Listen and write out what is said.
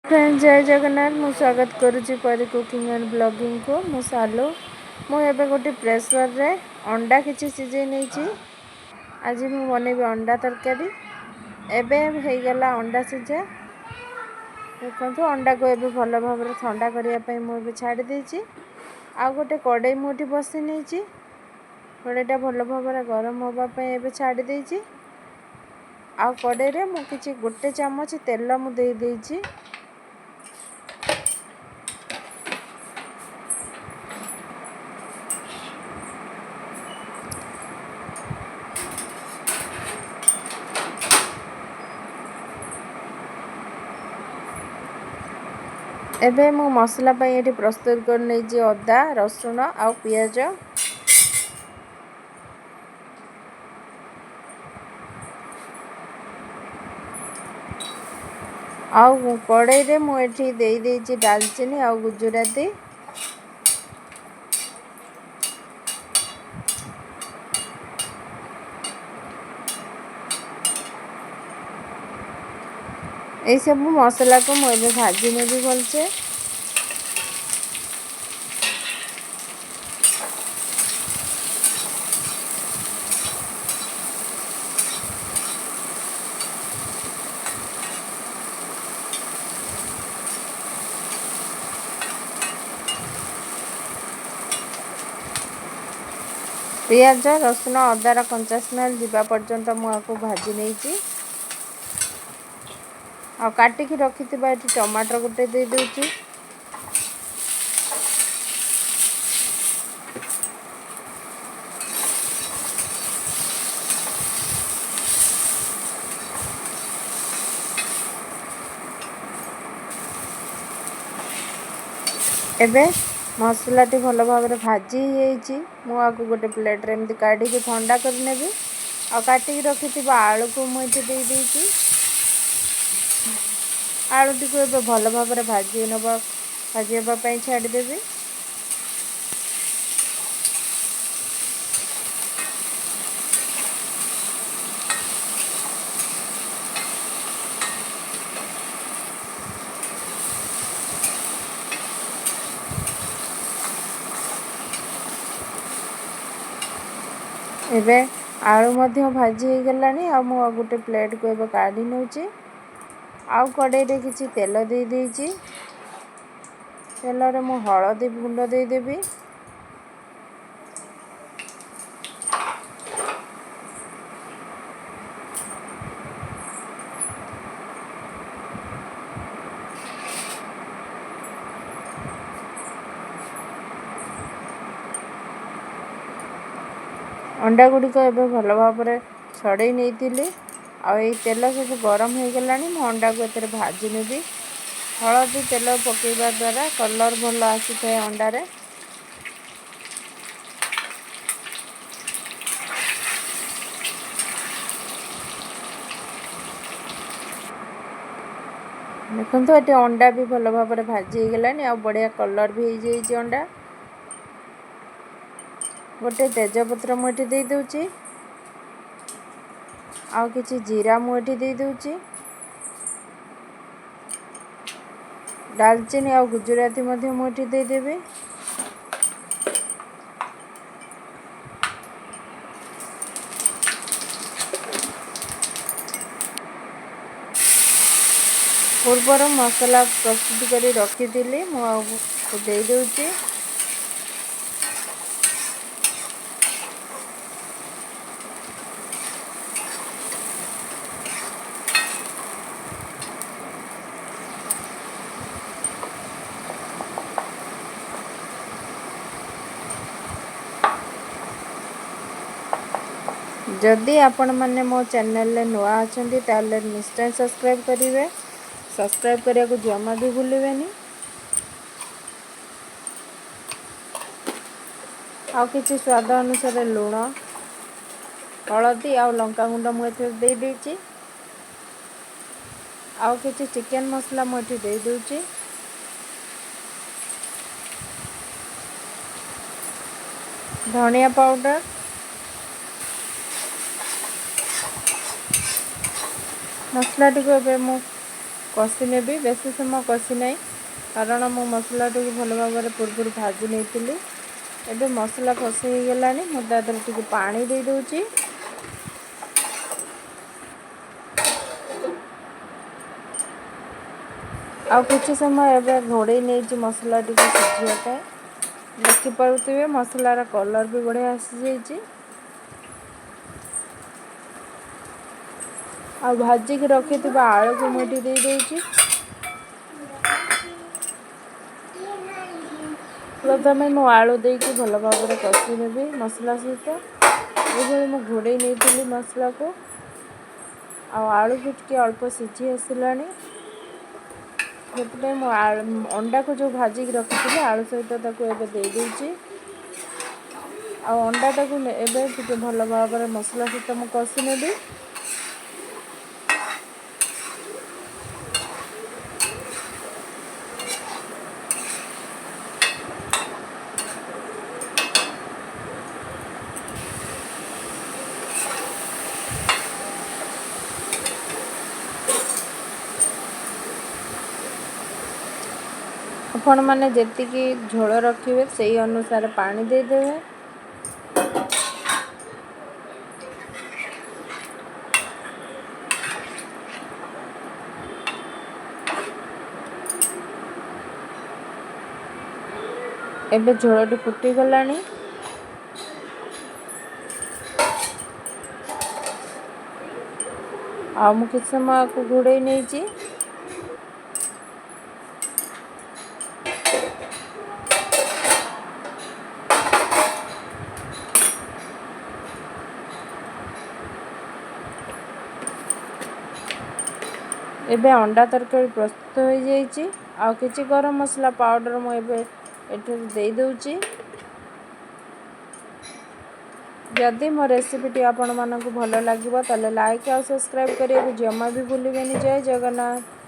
Friend जय जगन्नाथ मु स्वागत करुच्ची परी कुकिंग एंड ब्लॉगिंग को मु सालू मुझे गोटे प्रेसर रे अंडा किसी सिझे नहीं आज मु बनैबी अंडा तरकारी एवं हो गला अंडा सिझा देखो अंडा को एबे भल भाव ठंडा करने मुझे छाड़ी देछि आ गोटे कड़े मुझे बसी नहीं कड़ेटा भल भाव गरम होगापी एबे छाड़ी देछि आ कड़े रे मु किछि गोटे चामच तेल मु दे देछि एबे मु मसला ये प्रस्तुत कर नहीं अदा रसुण आ पियाज आउ कड़े रे मुझे दे देछि दालचीनी आ गुजराती ये सब मसला को मुझे भाजी में भी भलसे पियाज रसुण अदार कंचा स्मेल जीवा पर्यंत मुझे भाजी नहीं आ काटिक रखि टमाटर गोटे दे दूची एबे मसला टी भल भाव भाजी मुझे गोटे प्लेट रे एमती काढ़ी ठंडा करनेबी आ काटिक रखि आलू को मुझे दे देछि आलू टी को भल भाव भाजी छाड़देवी एबे आलू मध्य भाजी हो गलानी आ मु गोटे प्लेट को एबे काढ़ी नउची आउ कड़े रे किछि तेल दे देछि तेल रे मु हळदी गुंड दे देबी अंडा गुड़िक एबे भल भाव छड़े नहीं आई तेल सब गरम हो गलानी मु अंडा को एते भाजी नेबी हलदी तेल पकेवा द्वारा कलर भल आसी थाए अंडारे देखो ये अंडा भी भल भाव भाजी गलानी आ बढ़िया कलर भी हो जाइए अंडा गोटे तेजपत्र मुझे दे दूची आउ किछि जीरा मुझे दे दूची दालचीनी आउ गुजराती मध्य मुझे दे देबे पूर्वर मसला प्रस्तुत करी रखी थी मुझे दे दूची जदि आपण मैंने मो चैनल नुआ अच्छा ताले निश्चय सब्सक्राइब करेंगे सब्सक्राइब करने को जमा भी भूलें आउ किछि स्वाद अनुसार लुण हलदी आउ लंका गुंड मुझे दे देछि आउ किछि चिकन मसला मुझे दे दूची धनिया पाउडर मसला टी को कषि नेबी बेसी समय कषि ना कारण मो मसला टी भल भाव पूर्व भाजी नहीं एबे मसला कषि हो गलानी मु दादर टिके पानी दे दूची आ किसी समय एवं घोड़े नहीं मसला टी सिझापी देखिपे मसलार कलर भी बढ़िया आसी जाइए आ भाजिक रखि आलू को मुझे दे दूची प्रथम मु आलू देकी भल भाव कषि नेबी मसला सहित ये मु घोड़े नहीं मसला को आलू भी टे अल्प सिझी आसलानी से अंडा को जो भाजिक रखी आलू सहित दे दूची अंडा टाक एवं भल भाव मसला सहित मुझे कषि नेबी आपण मैंने जी झोल रखिए से अनुसार पानी देदेवे एबे झोलटी फुटी गलानी मु किछ समय को घोड़े नहीं एबे अंडा तरकारी प्रस्तुत हो जाइए आउ किछि गरम मसला पाउडर मुझे दे दूची जदि मो रेसिपीटी आपण मानक भल लगे ताले लाइक और सब्सक्राइब करिए जमा भी भूलिबेनी। जय जगन्नाथ।